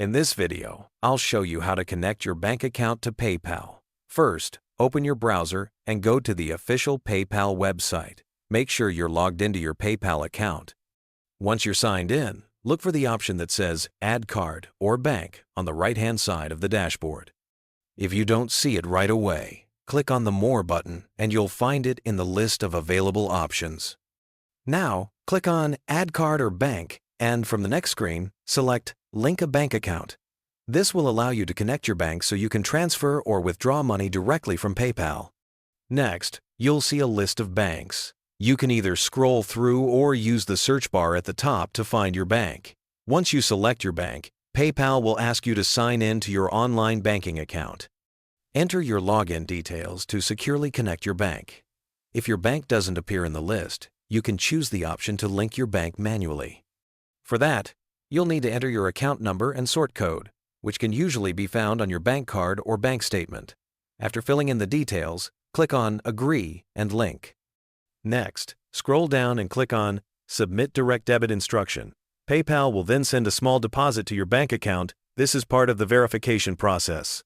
In this video, I'll show you how to connect your bank account to PayPal. First, open your browser and go to the official PayPal website. Make sure you're logged into your PayPal account. Once you're signed in, look for the option that says Add Card or Bank on the right-hand side of the dashboard. If you don't see it right away, click on the More button and you'll find it in the list of available options. Now, click on Add Card or Bank and from the next screen, select Link a Bank Account. This will allow you to connect your bank so you can transfer or withdraw money directly from PayPal. Next, you'll see a list of banks. You can either scroll through or use the search bar at the top to find your bank. Once you select your bank, PayPal will ask you to sign in to your online banking account. Enter your login details to securely connect your bank. If your bank doesn't appear in the list, you can choose the option to link your bank manually. For that, you'll need to enter your account number and sort code, which can usually be found on your bank card or bank statement. After filling in the details, click on Agree and Link. Next, scroll down and click on Submit Direct Debit Instruction. PayPal will then send a small deposit to your bank account. This is part of the verification process.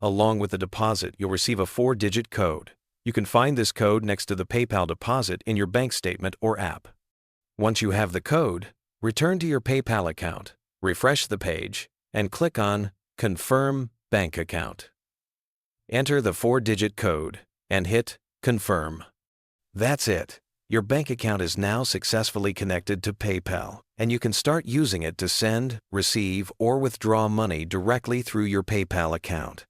Along with the deposit, you'll receive a 4-digit code. You can find this code next to the PayPal deposit in your bank statement or app. Once you have the code, return to your PayPal account, refresh the page, and click on Confirm Bank Account. Enter the 4-digit code and hit Confirm. That's it. Your bank account is now successfully connected to PayPal, and you can start using it to send, receive, or withdraw money directly through your PayPal account.